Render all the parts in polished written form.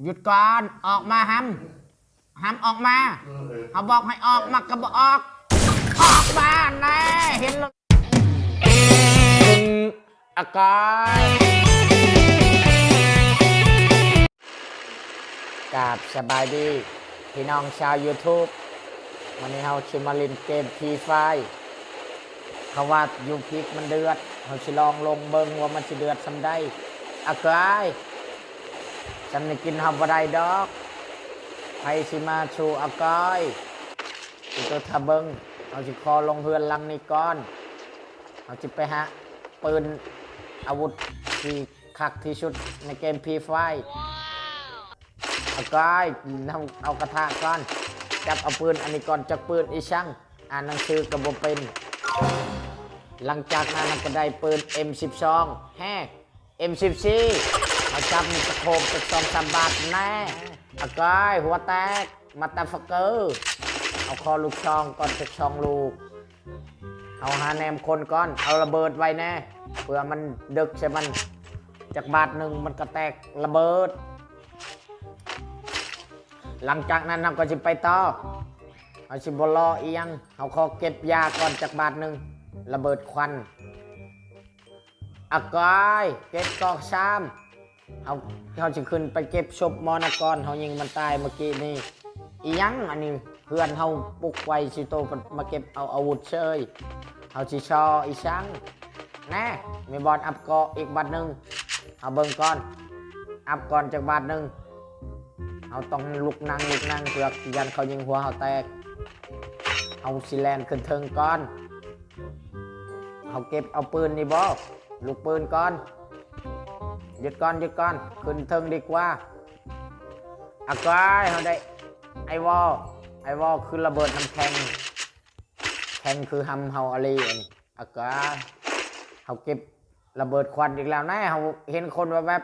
หยุดก่อนออกมาห้ำออกมาเขาบอกให้ออกมาก็บอกออกมาแน่เห็นเลยอากอยกราบสบายดีพี่น้องชาว YouTube วันนี้เราชิมาลินเกมทีไฟเขาว่ายูพิกมันเดือดเราชิลองลงเบิงว่ามันจะเดือดสำได้อากอยฉันไม่กินฮาบะไดดอกไปสิมาชูอากอยตัวทะเบิงเราจะคอลงเฮือนลังนี้ก่อนเราจะไปหาปืนอาวุธที่คักที่สุดในเกมพีไฟอากอยเอากระทะก่อนจับเอาปืนอันนี้ก่อนจากปืนอีช่างอ่านหนังสือกระบอกเป็นหลังจากนั้นก็ได้ปืน M12 แฮ M14 เอาจับมีสโคปจาก2-3 บาทแน่อากอยหัวแตกมาตาฟักเกอร์เอาคอลูกช่องก่อนจากช่องลูกเอาหาแนมคนก่อนเอาระเบิดไว้แน่เพื่อมันดึกใช่มันจากบาทหนึ่งมันก็แตกระเบิดหลังจากนั้นเราก็จะไปต่อเอาชิบลอเอียงเอาขอเก็บยาก่อนจากบาทหนึ่งระเบิดควันอากอยเก็บกอกซ้ำเขาจะขึ้นไปเก็บศพมอนกรเขายิงมันตายเมื่อกี้นี่อียังอันนี้เพื่อนเขาปลุกไว้ชิโตมาเก็บเอาอาวุธเชยเขาชิชออีช่างแน่มีบอลอัพเกาะอีกบาทหนึ่งเอาเบิ่งก่อนอัพก่อนจากบาทหนึ่งเอาต้องลุกนั่งเพื่อยันเขายิงหัวเขาแตกเอาซิแลนขึ้นเทิงก่อนเอาเก็บเอาปืนนี่บอลูกปืนก่อนหยุดก่อนขึ้นเทิงดีกว่าอากายเขาได้ไอวอลคือระเบิดน้ำแข็งคือฮัมเฮาอะไรอันนี้อากายเขาเก็บระเบิดควันอีกแล้วนะเขาเห็นคนแบบ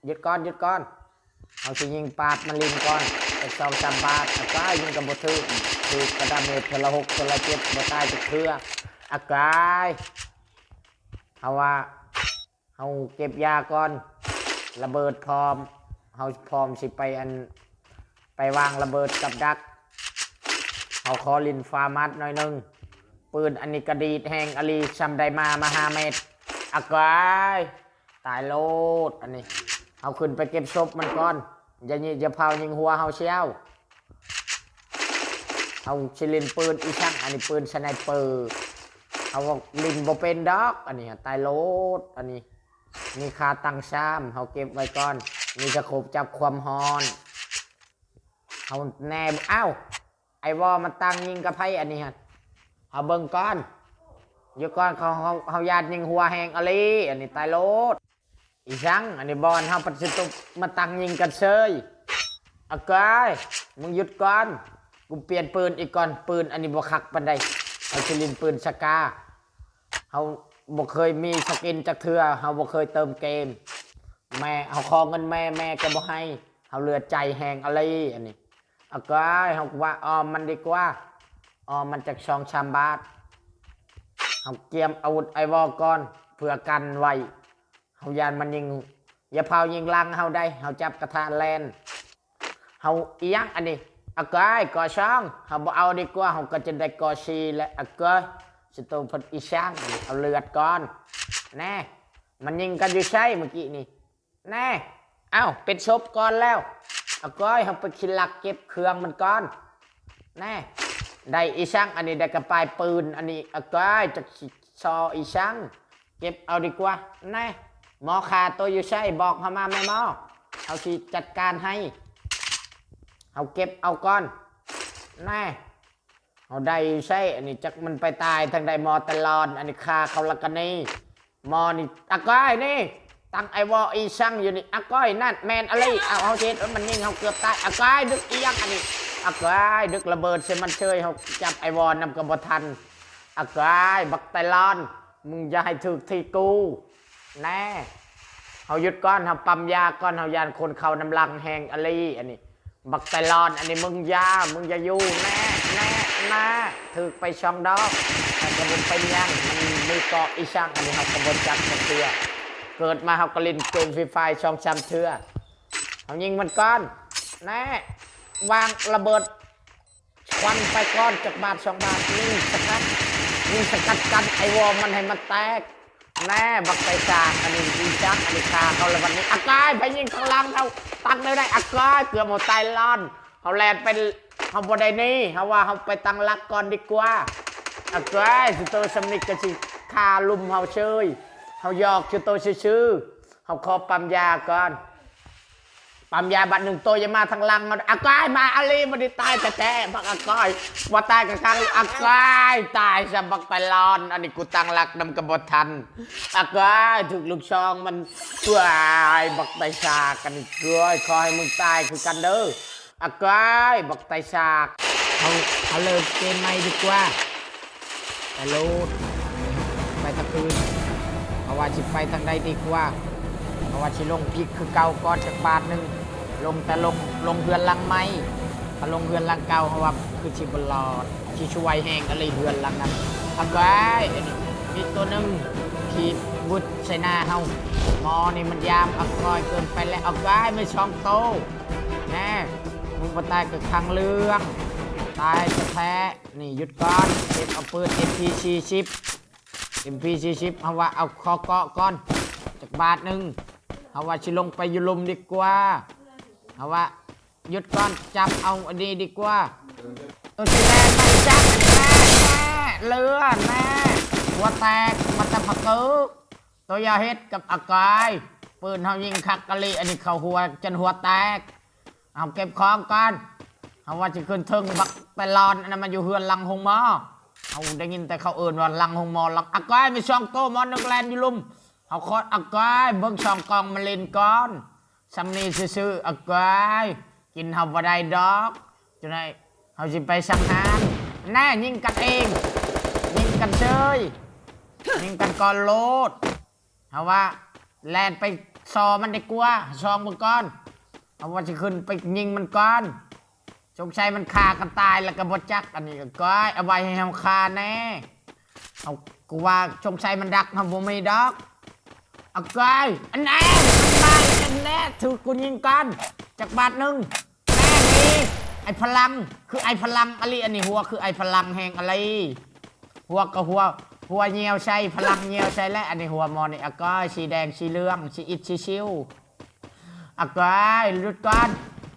หยุดก่อนเขาจะยิงปาดมันลิงก่อนจาก2-3 บาทอากายยิงกับบทืคือกระดาเมตรเทละ6เทละ7บตายจากเครืออากายเขาว่าเขาเก็บยาก่อนระเบิดพร้อมเขาพร้อมสิไปวางระเบิดกับดักเขาขอลินฟาร์มัดหน่อยนึงปืนอันนี้กระดีดแหงอลีชัมไดมา5 เมตรอากายตายโลดอันนี้เอาขึ้นไปเก็บศพมันก่อนอย่าเผายิงหัวเขาเชี่ยวเอาชิลินปืนอีช่างอันนี้ปืนสไนเปอร์เอาลินโบเป็นด็อกอันนี้ตายโลดอันนี้มีคาตังซ้ำเขาเก็บไว้ก่อนมีสโคปจับความฮอนเขาแนบไอวอมันตั้งยิงกระไพอันนี้ฮะเอาเบิ่งก่อนอยู่ก่อนเขาญาติยิงหัวแหงอะไรอันนี้ตายโลดอีช่างอันนี้บอลเขาปัจจุบันมาตั้งยิงกันเชยอากายมึงหยุดก่อนกูเปลี่ยนปืนอีกก่อนปืนอันนี้บวคักปันใดเอาชิลินปืนสกาเขาบ่เคยมีสกินจากเถื่อเขาบ่เคยเติมเกมแม่เขาขอเงินแม่ก็บ่ให้เขาเลือใจแหงอะไรอันนี้อากายเขาว่าออมมันดีกว่าออมมันจาก2-3 บาทเขาเกียมอาวุธไอวอลก่อนเพื่อกันไว้เขายานมันยิงอย่าเผายิงลังเขาได้เขาจับกระทะแลนเขาอียังอันนี้อากายก่อช่องเขาบอกเอาดีกว่าเขาก็จะได้ก่อชีและอากายสตูพัดอีช่างเอาเลือดก่อนแน่มันยิงกันอยู่ใช่เมื่อกี้นี่แน่เป็นศพก่อนแล้วอากายเขาไปคิดหลักเก็บเครื่องมันก่อนแน่ได้อีช่างอันนี้ได้กระปายปืนอันนี้อากายจะซออีช่างเก็บเอาดีกว่าแน่หมอขาตัวอยู่ใช่บอกเขามาไม่หมอเขาสิจัดการให้เขาเก็บเอาก่อนแน่เขาได้ใช่อันนี้จักมันไปตายทางใดมอตลอดอันนี้คาเขาละกันนี่มอนี่อากอยนี่ตั้งไอวออีช่างอยู่นี่อากอยนั่นแมนอะไรเอาเช็ดมันนิ่งเขาเกือบตายอากอยดึกอียังอันนี้อากอยดึกระเบิดเซมันเชยเขาจับไอวอนำกระบทันอากอยบักไตลอนมึงอย่าให้ถึกที่กูแน่เขาหยุดก้อนเขาปั๊มยาก้อนเขายานคนเขานำลังแหงอะไรอันนี้บักไตลอนอันนี้มึงอย่าอยู่แน่ถึกไปช่องดอกแต่กระบวนเป็นยังมันมีเกาะอีช่างอันนี้เขากระบวนจับเถื่อเกิดมาเขากระลินเกมฟรีไฟช่องช้ำเถื่อ เขายิงมันก้อนแน่วางระเบิดควันไปก้อนจากบาท2 บาทนี่สกัดกันไอวอมันให้มันแตกแน่บักไปซากอันนี้ดีจังอันนี้คาเขาเลยวันนี้อากายไปยิงข้างล่างเขาตั้งได้อากายเกือบหมดตายล้อนเขาแลนเป็นเขาบดได้นี่เขาว่าเขาไปตั้งรักก่อนดีกว่าอากายสุโตสมิกกะสิคาลุมเขาเชยเขาหยอกสุโตชื่อเขาขอปั๊มยาก่อนปั๊มยาบัด1 ตัวยังมาทางลังมาอากายมาอาลีมันได้ตายแต่บักอากายว่าตายกับกลางอากายตายซะบักไปลอนอันนี้กูตั้งหลักนำกระบทันอากายถูกลูกซองมันช่วยบักไตซากันด้วยคอยมึงตายคือกันเด้ออากายบักไตซากเขาเลิกเกมใหม่ดีกว่าไปโลดไปตะคืนเอาว่าสิไปทางใดดีกว่าเพราะว่าชิลงพิกคือเก่าก้อนจากบาท1ลงแต่ลงเฮือนลังไม้ถ้าลงเฮือนลังเก่าเพราะว่าคือชิบลอดชิช่วยแห้งอะไรเฮือนลังนั้นเอาไว้มีตัวหนึ่งขีดบุดใส่หน้าเฮามอนี่มันยามอักคอยเกินไปแล้วเอาไว้ไม่ช่องโตแน่มึงมาตายกับทางเรื่องตายจะแพ้นี่หยุดก่อนเก็บเอาปืน MP40 เอาว่าเอาคอเกาะก่อนจากบาท1เอาว่าชิลงไปยุลุมดีกว่าเอาว่าหยุดก่อนจับเอาอันนี้ดีกว่าตัวสีแดงมันจับแม่เลือดแม่หัวแตกมันจะผักกือตัวยาเฮ็ดกับอากายปืนเขายิงคักกะลีอันนี้เขาหัวจนหัวแตกเอาเก็บของก่อนเอาว่าจะขึ้นทึงบักไปรอนอันนั้นมันอยู่เฮือนลังหงมอเอาได้ยินแต่เขาเอื่นว่าลังหงมอลังอากายไม่ช่องโตมอนนึกแลนยุลุมเอาคอดอากายเบิ้งช่องกองมาเล่นก้อนซัมนีซื้ออากายกินเฮาบ่ได้ดอกจะได้เฮาสิไปสังหารแน่ยิงกันเองยิงกันเฉยยิงกันก่อนโลดเฮาว่าแลนไปซอมันได้กลัวซองมันก้อนเอาว่าจะขึ้นไปยิงมันก้อนจงชัยมันฆ่ากันตายแล้วก็บ่จักอันนี้อากายเอาไว้ให้เฮาฆ่าแน่เอากูว่าจงชัยมันดักเฮาบ่มีดอกอากายอันแน่มันตายอันแน่ถือกูยิงกันจากบาท1แน่นี่ไอพลังคือไอพลังอะไรอันนี้หัวคือไอพลังแห่งอะไรหัวกับหัวเหี่ยวใช่พลังเหี่ยวใช่และอันนี้หัวมอนี่อากายสีแดงสีเหลืองสีอิดสีชิวอากายหยุดก่อน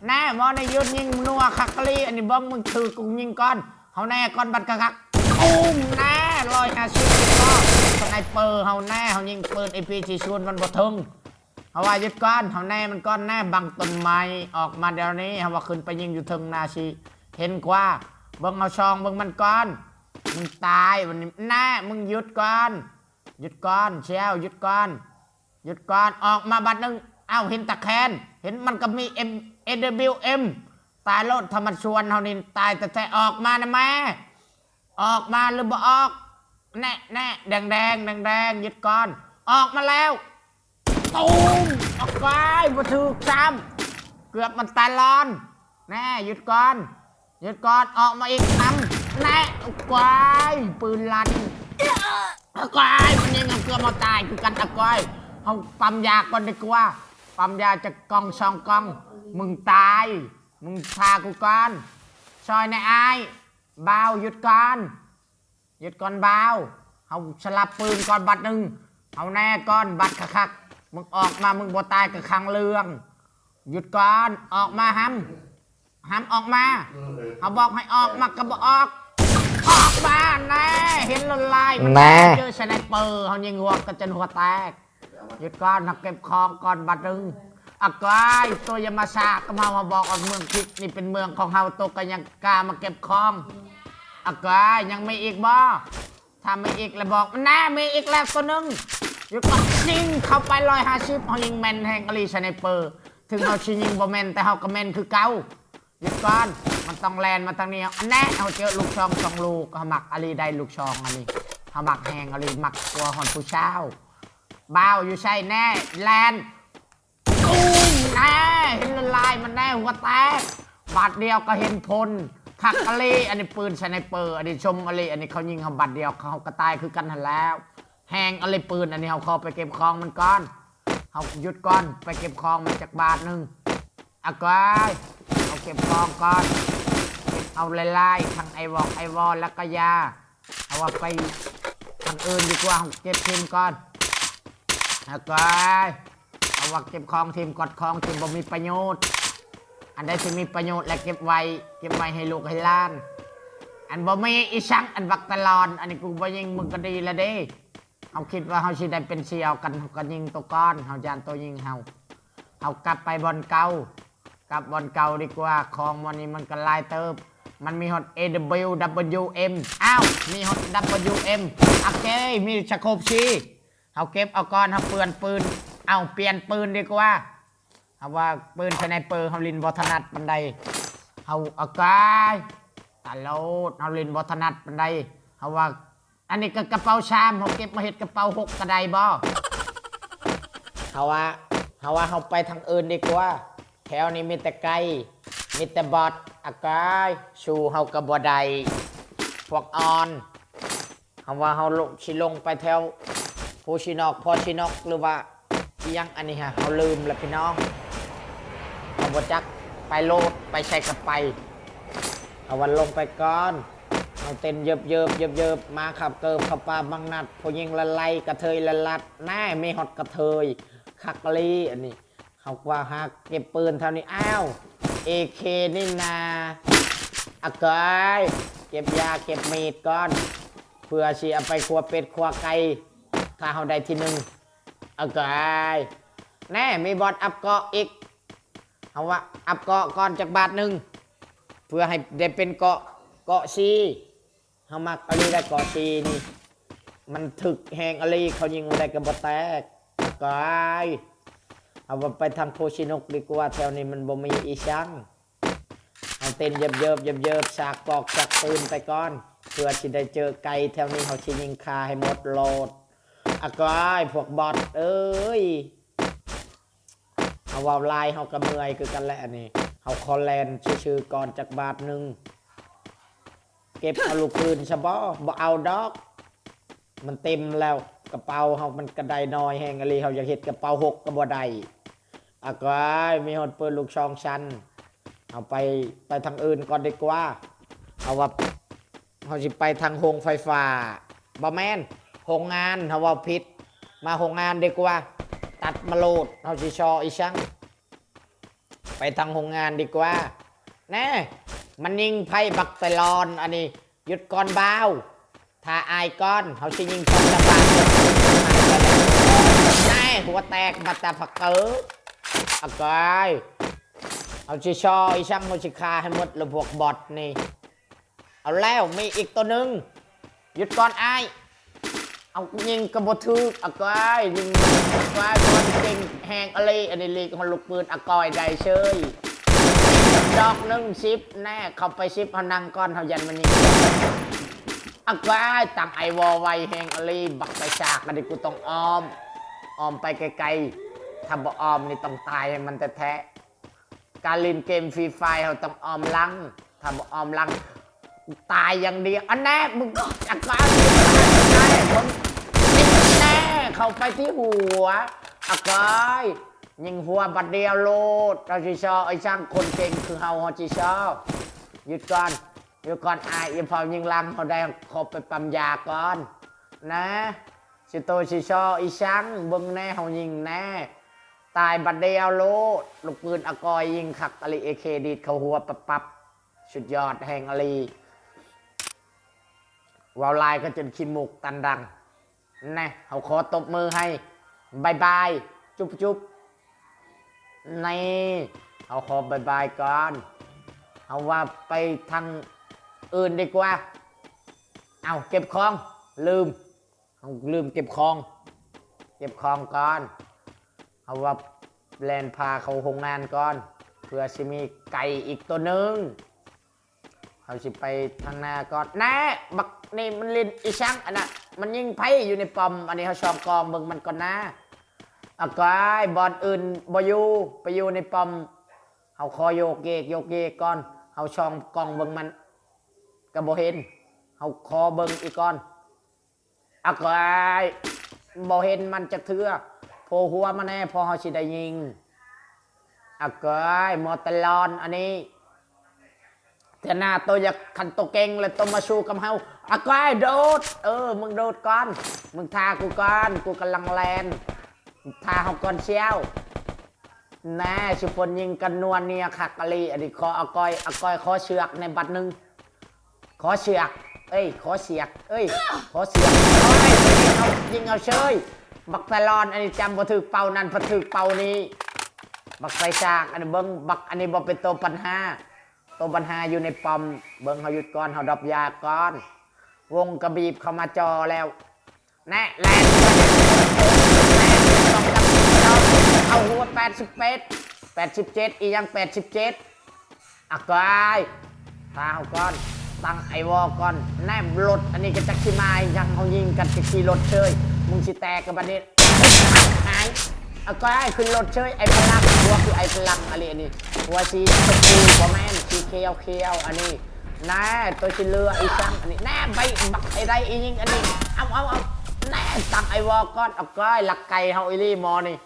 แน่มอในยุดยิงนัวคักกะลีอันนี้บ้องมึงถือกูยิงก่อนเขาแน่ก่อนบัดคักแน่150ก็สไนเปอร์เขาแน่เขายิงปืน MP40 มันบ่ถึงเขาว่ายึดก้อนเขาแน่มันก้อนแน่บังต้นไม้ออกมาเดี๋ยวนี้เขาว่าขึ้นไปยิงอยู่ถึงนาชีเห็นกว่าเบิ่งเอาช่องเบิ่งมันก้อนมึงตายวันนี้แน่มึงหยุดก้อนเชียวหยุดก้อนออกมาบัดนึงเอ้าเห็นตะแคนเห็นมันก็มี AWM ตายโลดธรรมชวนเขานี่ตายแต่ออกมานะแม่ออกมาหรือบ่ออกแน่แดงยึดก่อนออกมาแล้วตูมออกไปบ่ถูกซ้ำเกือบมันตายร้อนแน่ยึดก่อนออกมาอีกซ้ำแน่ออกไปปืนลั่นออกไปมันยังเกือบมาตายคือกันออกไปเขาปั๊มยาก่อนดีกว่าปั๊มยาจากกอง2 กองมึงตายมึงพากูก่อนซอยในไอ้เบาหยุดก่อนเบาเอาสลับปืนก่อนบัด1เอาแน่ก่อนบัดคักมึงออกมามึงบ่ตายกับครั้งเรื่องหยุดก่อนออกมาห้ำออกมาเอาบอกให้ออกมาก็บ่ออกมาแน่เห็นลายมันเจอสไนเปอร์เขายิงหัวกระจนหัวแตกหยุดก่อนเก็บของก่อนบัดอากายตัวยามาซาก็มาบอกว่าเมืองพิกนี่เป็นเมืองของเฮาโตก็ยังกล้ามาเก็บของอากายยังไม่อีกบ่ถ้าไม่อีกแล้วบอกมันแน่มีอีกแล้วตัวนึงหยุดก่อนยิงเข้าไป150เขายิงแมนแห่งอลีสไนเปอร์ถึงเขาชิยิงบ่แมนแต่เขาก็แมนคือเก่าหยุดก่อนมันต้องแลนมาทางนี้อันแน่เขาเจอลูกช่อง2 ลูกเขาหมักอลีได้ลูกช่องอลีเขาหมักแห่งอลีหมักตัวหอนผู้เช่าบ้าวอยู่ใช่แน่แลนแน่เห็นลายมันแน่หัวแตกบาดเดียวก็เห็นพลคักอลีอันนี้ปืนสไนเปอร์อันนี้ชมอลีอันนี้เขายิงเขาบาดเดียวเขาก็ตายคือกันหันแล้วแหงอลีปืนอันนี้เขาเข้าไปเก็บของมันก่อนเขาหยุดก่อนไปเก็บของมันจากบาท1 เอาก่อนเอาเก็บกองก่อนเก็บเอาไล่ๆทั้งไอวอลแล้วก็ยาเอาว่าไปทางอื่นดีกว่าเก็บทีมก่อนเอาก่อนเอาว่าเก็บของทีมกดของทีมบ่มีประโยชน์อันใดที่มีประโยชน์และเก็บไว้ให้ลูกให้หล้านอันบ่มีอีสังอันบักตลอดอันนี้กูบ่ยิงมึงก็ดีละเด้เอาคิดว่าเขาสิได้เป็นเสี่ยวกันก็ยิงตัวก้อนเขาจานตัวยิงเอากลับไปบอลเก่ากลับบอลเก่าดีกว่าของวันนี้มันก็ลายเติบมันมีฮอต AWWM อ้าวมีฮอต WM โอเคมีสโคปชีเอาเก็บเอาก้อนเอาเปลี่ยนปืนเอาเปลี่ยนปืนดีกว่าเอาว่าปืนสไนเปอร์เขาลินบอถนัดปันใดเอากายตลอดเขาลินบอถนัดปันใดเอาว่าอันนี้ก็กระเป๋าชามเขาเก็บมาเห็ดกระเป๋า6กระไดบ่เขาว่าเขาไปทางอื่นดีกว่าแถวนี้มีแต่ไก่มีแต่บอดอากายชูเขากระบอไดพวกออนเขาว่าเขาชิลงไปแถวผู้ชินอกพอชินอกหรือว่ายังอันนี้ฮะเขาลืมแล้วพี่น้องเขาบอจักไปโลดไปใช้กับไปเอาวันลงไปก่อนเอาเต้นเยิบมาขับเกิบขับปลาบังนัดพอยิงละไลกระเทยละลัดแน่ไม่หดกระเทยคักลีอันนี้เขาว่าหากเก็บปืนเท่านี้อ้าวAKนี่นาอากายเก็บยาเก็บมีดก่อนเพื่อชีเอาไปครัวเป็ดครัวไก่ถ้าเขาได้ที่1อากายแน่มีบอลอัพเกาะอีกเขาว่าอัพเกาะก่อนจากบาท1เพื่อให้ได้เป็นเกาะซีเขามักอะไรได้เกาะซีนี่มันถึกแหงอะไรเขายิงอะไรกับบอแตกกายเอาไปทางโพชินกดีกว่าแถวนี้มันบ่มีอีช่างเอาเต้นเยิบสากปอกจากปืนไปก่อนเพื่อที่ได้เจอไก่แถวนี้เขาชิยิงคาให้หมดโหลดกายพวกบอทเอ้ยเอาวาวลายเขากระเมยคือกันแหละนี่เขาคอแลนชื่อก่อนจากบาท1เก็บเอาลูกปืนฉบับ่เอาดอกมันเต็มแล้วกระเป๋าเขามันกระไดน้อยแหงอะไรเขาอยากเห็ดกระเป๋า6กระบ่ได้กายมีหดปืนลูกช่องชั้นเอาไปทางอื่นก่อนดีกว่าเอาว่าเขาจะไปทางโรงไฟฟ้าบ่แม่นโรงงานเขาว่าพิษมาโรงงานดีกว่าตัดมาโลดเขาจะชออีช่างไปทางโรงงานดีกว่าแน่มันยิงไพ่บักไตลอนอันนี้หยุดก่อนเบาถ้าอายก้อนเขาจะยิงก้อนกระบาดแน่หัวแตกบัตตาผักเกออกายเอาชิชออีช่างโมชิคาให้หมดเลยพวกบอทนี่เอาแล้วมีอีกตัวหนึ่งหยุดก่อนอายเอายิงกระบอกทึกกายยิงกายก่อนเก่งแหงอะไรอันนี้ลีกของลูกปืนกอยได้เชยดอก1 10แน่เข้าไป10เขานั่งก้อนเขายันมันยิงกายตั้งไอวอลไวแหงอะไรบักไปฉากกันดิกูต้องอ้อมไปไกลๆถ้าบ่อ้อมนี่ต้องตายให้มันแท้ๆการเล่นเกมฟรีไฟเขาต้องอ้อมลังถ้าบ่อ้อมลังตายอย่างเดียวอันแน่มึงก็กายแน่ผมแน่เข้าไปที่หัวกายยิงหัวบัดเดียวโลดเราจีชอไอ้ช่างคนเก่งคือเฮาจีชอหยุดก่อนอายอย่าเผายิงลังเขาได้ขบไปปั๊มยาก่อนนะชิโตชิชออีช่างบึงแน่เขายิงแน่ตายบัดเดียวโลดลูกปืนกอยยิงขักอลีAKดีดเขาหัวปับสุดยอดแห่งอลีวาวลายก็จนขี้มุกตันดังนะเขาขอตบมือให้บายจุ๊บนี่เขาขอบายก่อนเอาว่าไปทางอื่นดีกว่าเอาเก็บของลืมเก็บของก่อนเอาว่าแลนพาเขาโรงงานก่อนเพื่อจะมีไก่อีกตัวหนึ่งเขาสิไปทางหน้าก่อนแน่บักนี่มันลินอีช่างอันน่ะมันยิงไพ่อยู่ในปอมอันนี้เขาชอบกองเบิ่งมันก่อนนะกายบอลอื่นบอยู่ไปอยู่ในปอมเขาคอโยกเกก่อนเขาช่องกองเบิ่งมันกระโบเห็นเขาคอเบิ่งอีกก่อนกายโบเห็นมันจะเถื่อโผล่หัวมาแน่พอเขาสิได้ยิง อะก้อยมอตลอนอันนี้เทน่าตัวอยากขันตัวเก่งเลยตัวมาชูกับเฮาอะก้อยโดดมึงโดดก่อนมึงทากูก่อนกูกำลังแลนทาเฮาก่อนเชียวแน่ชุพลยิงกันนวลเนี่ยขักกะลีอันนี้ขออะก้อยขอเชือกในบัตรหนึ่งขอเชือกขอเสียกขอเสียกยิงเอาเชยบักตลอนอันนี้จำบัถึกเป่านั่นบัถึกเป่านี้บักไฟฉากอันนี้เบิ้งบักอันนี้บอกเป็นตัวปัญหาอยู่ในปอมเบิ้งเขาหยุดก่อนเขาดอกยาก่อนวงกระบีบเข้ามาจอแล้วแน่แลนเอาหัว87อียัง87อ่ะก้อยตาเขาก่อนตั้งไอวอก่อนแนบรถอันนี้ก็จักชิมายยังเขายิงกันจะขี่รถเชยมึงชิแตกกับบันนี้หายเอาก็ให้ขึ้นรถเชยไอพลังหัวคือไอพลังอะไรอันนี้หัวชีสกูบอแมนชีเคียวอันนี้แน่ตัวชิเรือไอซังอันนี้แน่ใบบักไอไรอียิงอันนี้เอาแน่ตั้งไอวอก่อนเอาก็หลักไก่เฮาอิลี่มอนี่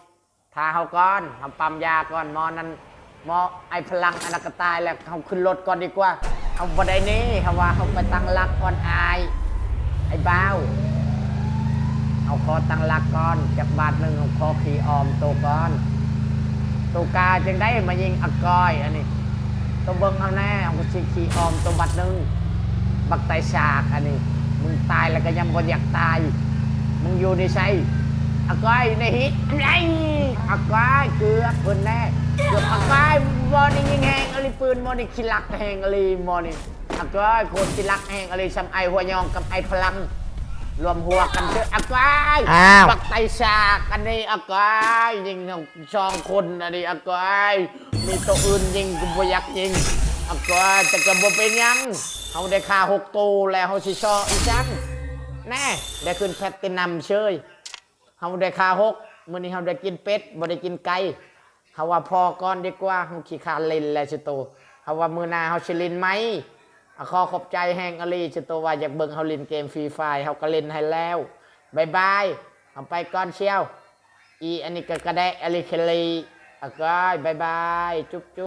ทาเฮาก่อนทำปั๊มยาก่อนมอนั้นมอไอพลังอันนั้นก็ตายแล้วเขาขึ้นรถก่อนดีกว่าเอาบันไดนี้เขาว่าเขาไปตั้งหลักก่อนไอ้บ้าวเอาคอตั้งหลักก่อนจากบาทหนึ่งเอาคอขี่ออมตัวก่อนตัวกาจึงได้มายิงอักก้อยอันนี้ตัวเบิ้งเอาแน่เอาขี่ออมตัวบาทหนึ่งบักไตฉากอันนี้มึงตายแล้วก็ยังบ่อยากตายมึงอยู่ในใช่อักก้อยในฮิตไอ้อักก้อยเกือบคนแน่เกือบอักก้อยมอนี่ยิงแหงอลิปืนมอนี่คิลักแหงอลิมอนี่อักก้อยโคตรคิลักแหงอลิซัมไอหัวยองกับไอพลังรวมหัวกันเชื่ออักก้อยบักไตฉากอันนี้อักก้อยยิงช่องคนอันนี้อักก้อยมีตัวอื่นยิงกูบ่อยากยิงอักก้อยจะกระบอกเป็นยังเขาได้ค่า6ตัวแล้วเขาชิชออีจังแน่ได้ขึ้นแพตตินัมเชยเขาได้ค่า6มื้อนี้เขาได้กินเป็ดบ่ได้กินไก่เขาว่าพอก่อนดีกว่าเขาขี้ขาดเล่นแล้วชิโตเขาว่ามื้อหน้าเขาสิเล่นไหมขอขอบใจแฮงอลีชิโตว่าอยากเบิ่งเขาเล่นเกมฟรีไฟเขาก็เล่นให้แล้วบายบายเอาไปก่อนเชียวอันนี้ก็กระแดะอลีเคลีก็บายบายจุ๊บ